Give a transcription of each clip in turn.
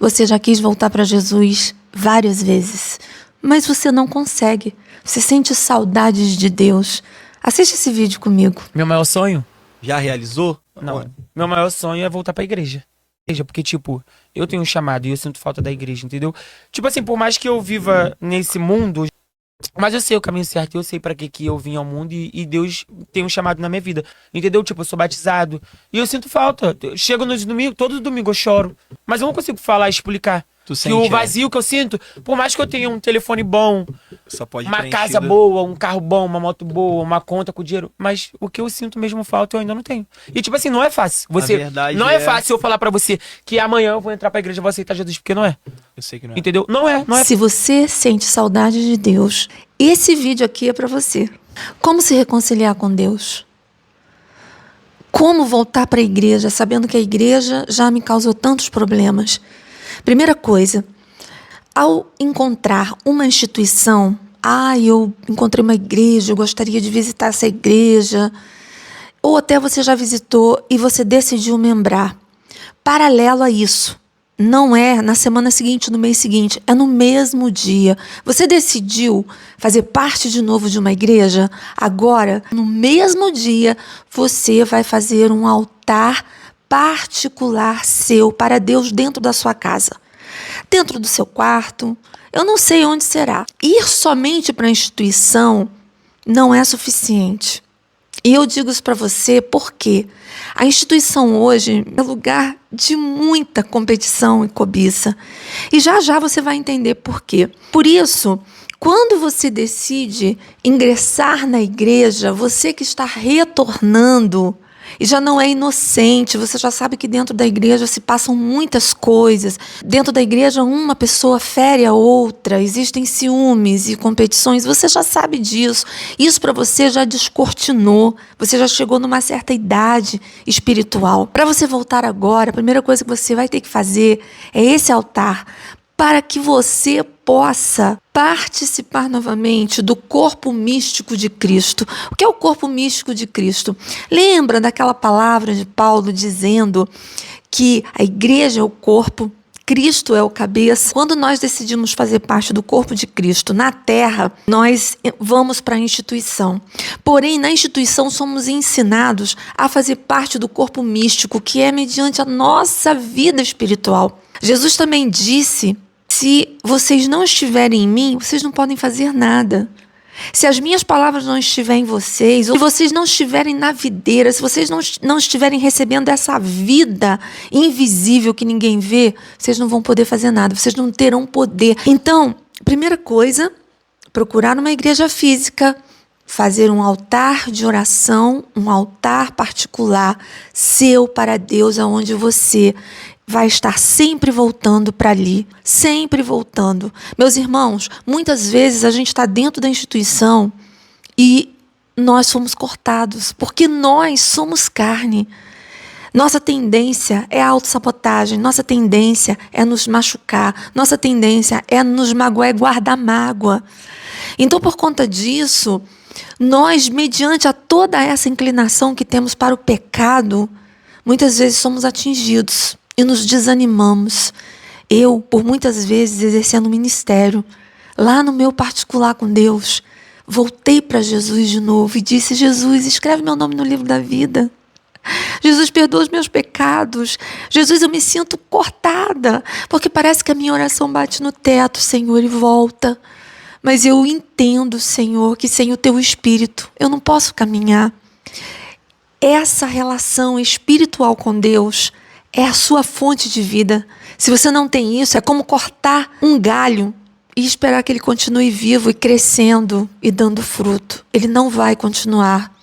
Você já quis voltar para Jesus várias vezes, mas você não consegue. Você sente saudades de Deus. Assiste esse vídeo comigo. Meu maior sonho? Já realizou? Não. Meu maior sonho é voltar pra igreja. Porque, tipo, eu tenho um chamado e eu sinto falta da igreja, entendeu? Tipo assim, por mais que eu viva nesse mundo, mas eu sei o caminho certo, eu sei pra que eu vim ao mundo e Deus tem um chamado na minha vida, entendeu? Tipo, eu sou batizado e eu sinto falta. Eu chego nos domingos, todo domingo eu choro, mas eu não consigo falar, explicar. Tu Que sente, o vazio que eu sinto, por mais que eu tenha um telefone bom, só pode uma preenchido. casa boa, um carro bom, uma moto boa, uma conta com dinheiro, mas o que eu sinto mesmo falta eu ainda não tenho. E tipo assim, não é fácil. Você, verdade não é fácil eu falar pra você que amanhã eu vou entrar pra igreja e vou aceitar Jesus, porque não é. Eu sei que não é. Entendeu? Não é. Se você sente saudade de Deus, esse vídeo aqui é para você. Como se reconciliar com Deus? Como voltar para a igreja, sabendo que a igreja já me causou tantos problemas? Primeira coisa, ao encontrar uma instituição, eu encontrei uma igreja, eu gostaria de visitar essa igreja, ou até você já visitou e você decidiu membrar. Paralelo a isso, não é na semana seguinte, no mês seguinte, é no mesmo dia. Você decidiu fazer parte de novo de uma igreja? Agora, no mesmo dia, você vai fazer um altar particular seu para Deus dentro da sua casa. Dentro do seu quarto, eu não sei onde será. Ir somente para a instituição não é suficiente. E eu digo isso para você porque a instituição hoje é lugar de muita competição e cobiça. E já já você vai entender por quê. Por isso, quando você decide ingressar na igreja, você que está retornando e já não é inocente, você já sabe que dentro da igreja se passam muitas coisas. Dentro da igreja, uma pessoa fere a outra, existem ciúmes e competições, você já sabe disso. Isso para você já descortinou, você já chegou numa certa idade espiritual. Para você voltar agora, a primeira coisa que você vai ter que fazer é esse altar, para que você possa participar novamente do corpo místico de Cristo. O que é o corpo místico de Cristo? Lembra daquela palavra de Paulo dizendo que a igreja é o corpo, Cristo é o cabeça. Quando nós decidimos fazer parte do corpo de Cristo na terra, nós vamos para a instituição. Porém, na instituição somos ensinados a fazer parte do corpo místico, que é mediante a nossa vida espiritual. Jesus também disse: se vocês não estiverem em mim, vocês não podem fazer nada. Se as minhas palavras não estiverem em vocês, ou se vocês não estiverem na videira, se vocês não estiverem recebendo essa vida invisível que ninguém vê, vocês não vão poder fazer nada, vocês não terão poder. Então, primeira coisa, procurar uma igreja física, fazer um altar de oração, um altar particular seu para Deus, aonde você vai estar sempre voltando para ali, sempre voltando. Meus irmãos, muitas vezes a gente está dentro da instituição e nós somos cortados, porque nós somos carne. Nossa tendência é a autossabotagem, nossa tendência é nos machucar, nossa tendência é nos magoar, é guardar mágoa. Então, por conta disso, nós, mediante a toda essa inclinação que temos para o pecado, muitas vezes somos atingidos e nos desanimamos. Eu, por muitas vezes, exercendo ministério, lá no meu particular com Deus, voltei para Jesus de novo e disse: Jesus, escreve meu nome no livro da vida. Jesus, perdoa os meus pecados. Jesus, eu me sinto cortada, porque parece que a minha oração bate no teto, Senhor, e volta. Mas eu entendo, Senhor, que sem o Teu Espírito eu não posso caminhar. Essa relação espiritual com Deus é a sua fonte de vida. Se você não tem isso, é como cortar um galho e esperar que ele continue vivo e crescendo e dando fruto. Ele não vai continuar.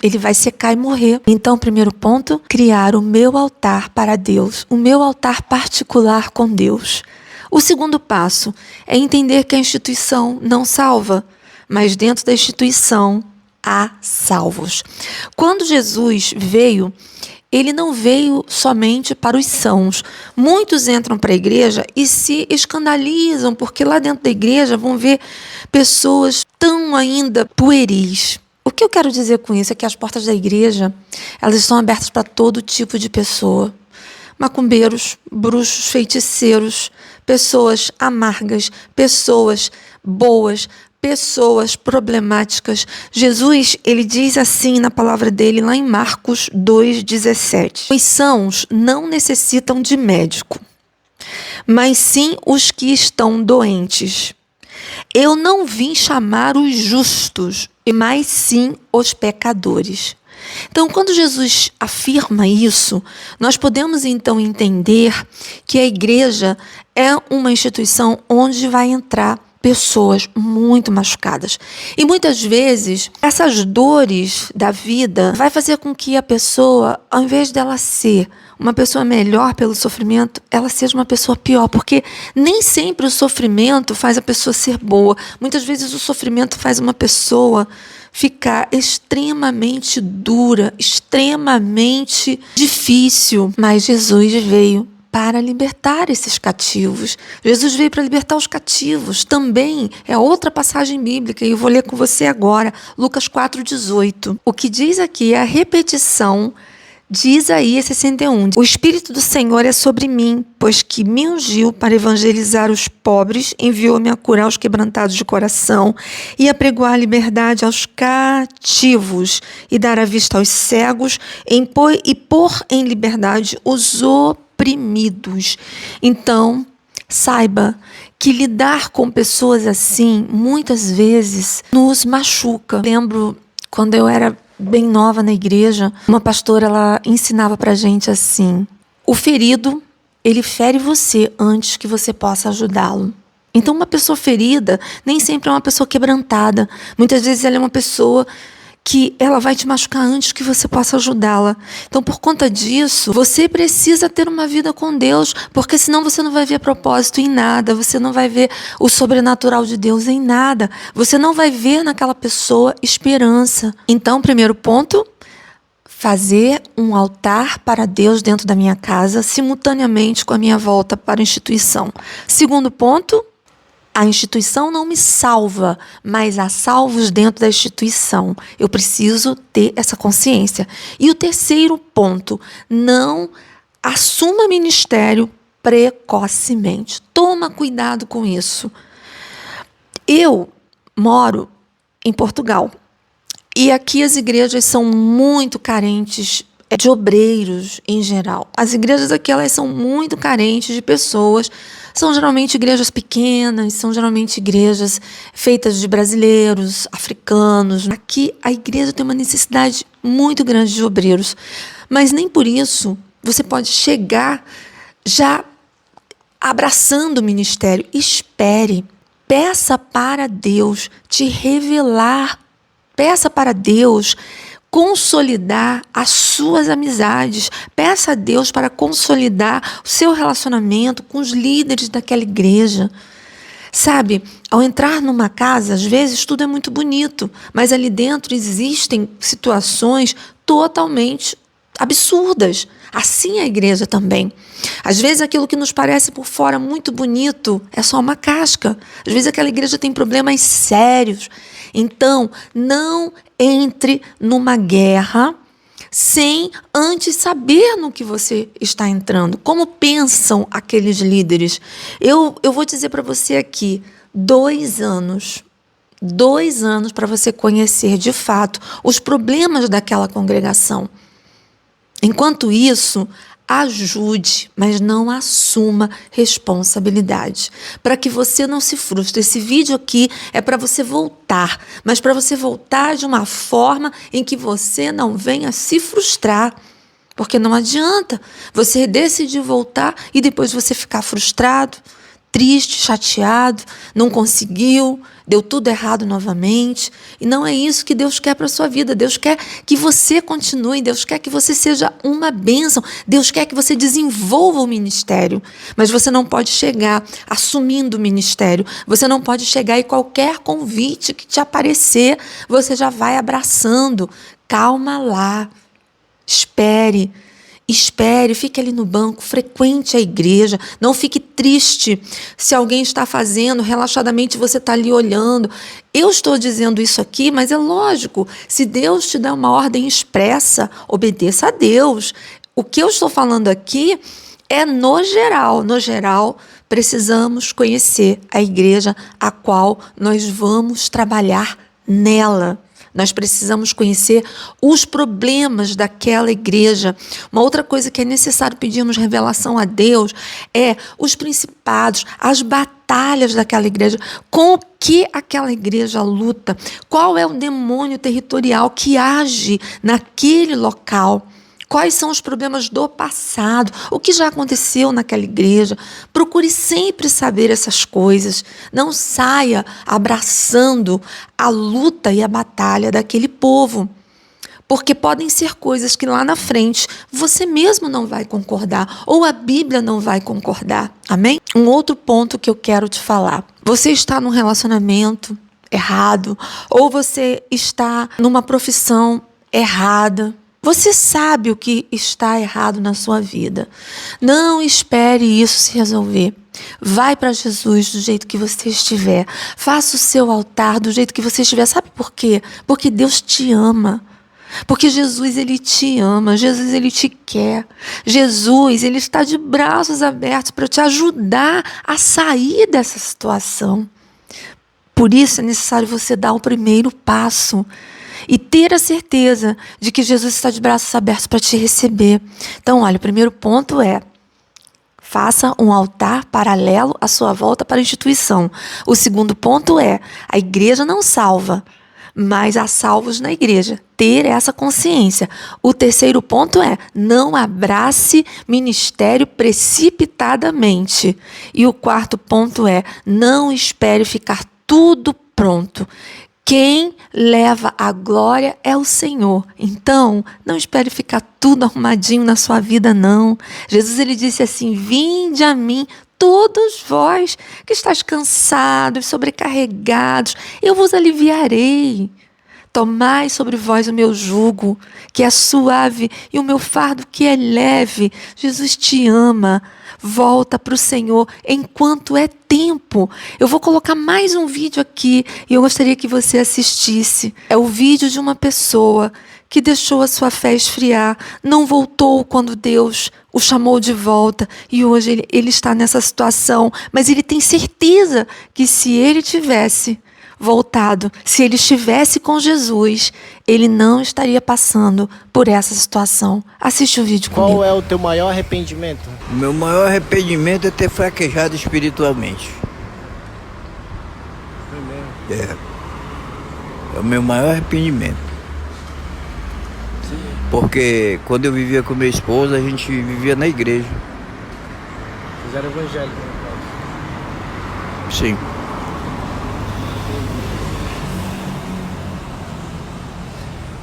Ele vai secar e morrer. Então, primeiro ponto, criar o meu altar para Deus, o meu altar particular com Deus. O segundo passo é entender que a instituição não salva, mas dentro da instituição há salvos. Quando Jesus veio, ele não veio somente para os sãos. Muitos entram para a igreja e se escandalizam, porque lá dentro da igreja vão ver pessoas tão ainda pueris. O que eu quero dizer com isso é que as portas da igreja, elas estão abertas para todo tipo de pessoa. macumbeiros, bruxos, feiticeiros, pessoas amargas, pessoas boas, pessoas problemáticas. Jesus, ele diz assim na palavra dele, lá em Marcos 2,17. Os sãos não necessitam de médico, mas sim os que estão doentes. Eu não vim chamar os justos, mas sim os pecadores. Então, quando Jesus afirma isso, nós podemos então entender que a igreja é uma instituição onde vai entrar pessoas muito machucadas. E muitas vezes, essas dores da vida vai fazer com que a pessoa, ao invés dela ser uma pessoa melhor pelo sofrimento, ela seja uma pessoa pior, porque nem sempre o sofrimento faz a pessoa ser boa. Muitas vezes o sofrimento faz uma pessoa ficar extremamente dura, extremamente difícil. Mas Jesus veio para libertar esses cativos. Jesus veio para libertar os cativos. Também é outra passagem bíblica, e eu vou ler com você agora, Lucas 4,18. O que diz aqui é a repetição de Isaías 61. O Espírito do Senhor é sobre mim, pois que me ungiu para evangelizar os pobres, enviou-me a curar os quebrantados de coração e a pregoar a liberdade aos cativos e dar a vista aos cegos e pôr em liberdade os oprimidos. Então, saiba que lidar com pessoas assim, muitas vezes, nos machuca. Lembro, quando eu era bem nova na igreja, uma pastora, ela ensinava pra gente assim: o ferido, ele fere você antes que você possa ajudá-lo. Então, uma pessoa ferida nem sempre é uma pessoa quebrantada. Muitas vezes ela é uma pessoa que ela vai te machucar antes que você possa ajudá-la. Então, por conta disso, você precisa ter uma vida com Deus, porque senão você não vai ver propósito em nada, você não vai ver o sobrenatural de Deus em nada, você não vai ver naquela pessoa esperança. Então, primeiro ponto, fazer um altar para Deus dentro da minha casa, simultaneamente com a minha volta para a instituição. Segundo ponto, a instituição não me salva, mas há salvos dentro da instituição. Eu preciso ter essa consciência. E o terceiro ponto, não assuma ministério precocemente. Toma cuidado com isso. Eu moro em Portugal e aqui as igrejas são muito carentes de obreiros em geral. As igrejas aqui, elas são muito carentes de pessoas. São geralmente igrejas pequenas, são geralmente igrejas feitas de brasileiros, africanos. Aqui a igreja tem uma necessidade muito grande de obreiros, mas nem por isso você pode chegar já abraçando o ministério. Espere, peça para Deus te revelar, peça para Deus consolidar as suas amizades. Peça a Deus para consolidar o seu relacionamento com os líderes daquela igreja. Sabe, ao entrar numa casa, às vezes tudo é muito bonito, mas ali dentro existem situações totalmente absurdas. Assim é a igreja também. Às vezes aquilo que nos parece por fora muito bonito é só uma casca. Às vezes aquela igreja tem problemas sérios. Então, não entre numa guerra sem antes saber no que você está entrando. Como pensam aqueles líderes? Eu vou dizer para você aqui, 2 anos. 2 anos para você conhecer de fato os problemas daquela congregação. Enquanto isso, ajude, mas não assuma responsabilidade, para que você não se frustre. Esse vídeo aqui é para você voltar, mas para você voltar de uma forma em que você não venha se frustrar, porque não adianta você decidir voltar e depois você ficar frustrado, triste, chateado, não conseguiu, deu tudo errado novamente. E não é isso que Deus quer para a sua vida. Deus quer que você continue, Deus quer que você seja uma bênção, Deus quer que você desenvolva o ministério. Mas você não pode chegar assumindo o ministério, você não pode chegar e qualquer convite que te aparecer, você já vai abraçando. Calma lá, espere, fique ali no banco, frequente a igreja, não fique triste se alguém está fazendo, relaxadamente você está ali olhando. Eu estou dizendo isso aqui, mas é lógico, se Deus te dá uma ordem expressa, obedeça a Deus. O que eu estou falando aqui É no geral, precisamos conhecer a igreja a qual nós vamos trabalhar nela. Nós precisamos conhecer os problemas daquela igreja. Uma outra coisa que é necessário pedirmos revelação a Deus é os principados, as batalhas daquela igreja. Com o que aquela igreja luta? Qual é o demônio territorial que age naquele local? Quais são os problemas do passado? O que já aconteceu naquela igreja? Procure sempre saber essas coisas. Não saia abraçando a luta e a batalha daquele povo. Porque podem ser coisas que lá na frente você mesmo não vai concordar, ou a Bíblia não vai concordar. Amém? Um outro ponto que eu quero te falar. Você está num relacionamento errado, ou você está numa profissão errada. Você sabe o que está errado na sua vida. Não espere isso se resolver. Vai para Jesus do jeito que você estiver. Faça o seu altar do jeito que você estiver. Sabe por quê? Porque Deus te ama. Porque Jesus, Ele te ama. Jesus, Ele te quer. Jesus, Ele está de braços abertos para te ajudar a sair dessa situação. Por isso é necessário você dar o primeiro passo. E ter a certeza de que Jesus está de braços abertos para te receber. Então, olha, o primeiro ponto é: faça um altar paralelo à sua volta para a instituição. O segundo ponto é: a igreja não salva, mas há salvos na igreja. Ter essa consciência. O terceiro ponto é: não abrace ministério precipitadamente. E o quarto ponto é: não espere ficar tudo pronto. Quem leva a glória é o Senhor. Então, não espere ficar tudo arrumadinho na sua vida, não. Jesus, Ele disse assim: vinde a mim, todos vós que estáis cansados, sobrecarregados, eu vos aliviarei. Tomai sobre vós o meu jugo, que é suave, e o meu fardo, que é leve. Jesus te ama. Volta para o Senhor enquanto é tempo. Eu vou colocar mais um vídeo aqui e eu gostaria que você assistisse. É o vídeo de uma pessoa que deixou a sua fé esfriar, não voltou quando Deus o chamou de volta e hoje ele está nessa situação, mas ele tem certeza que se ele tivesse voltado, se ele estivesse com Jesus, ele não estaria passando por essa situação. Assiste o vídeo comigo. Qual é o teu maior arrependimento? O meu maior arrependimento é ter fraquejado espiritualmente. É o meu maior arrependimento. Porque quando eu vivia com minha esposa, a gente vivia na igreja. Fizeram evangélico, né? Sim.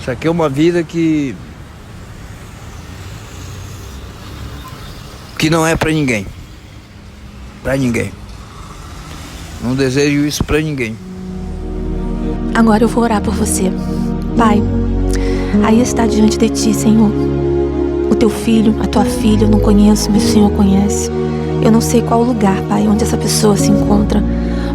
Isso aqui é uma vida que não é pra ninguém. Pra ninguém. Não desejo isso pra ninguém. Agora eu vou orar por você. Pai, aí está diante de ti, Senhor. O teu filho, a tua filha, eu não conheço, mas o Senhor conhece. Eu não sei qual lugar, Pai, onde essa pessoa se encontra,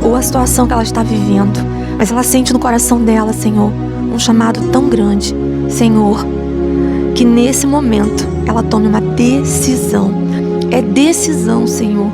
ou a situação que ela está vivendo, mas ela sente no coração dela, Senhor, um chamado tão grande, Senhor, que nesse momento ela tome uma decisão. É decisão, Senhor.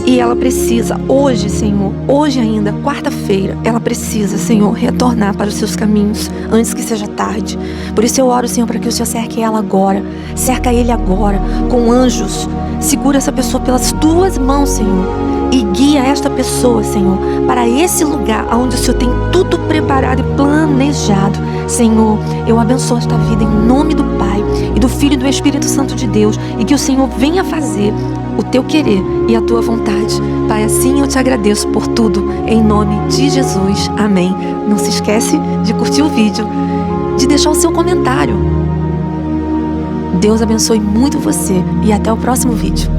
E ela precisa, hoje, Senhor, hoje ainda, quarta-feira, ela precisa, Senhor, retornar para os seus caminhos antes que seja tarde. Por isso eu oro, Senhor, para que o Senhor cerque ela agora, cerca ele agora, com anjos. Segura essa pessoa pelas tuas mãos, Senhor, e guia esta pessoa, Senhor, para esse lugar onde o Senhor tem tudo preparado e planejado. Senhor, eu abençoo esta vida em nome do Pai e do Filho e do Espírito Santo de Deus, e que o Senhor venha fazer o teu querer e a tua vontade. Pai, assim eu te agradeço por tudo, em nome de Jesus. Amém. Não se esquece de curtir o vídeo, de deixar o seu comentário. Deus abençoe muito você e até o próximo vídeo.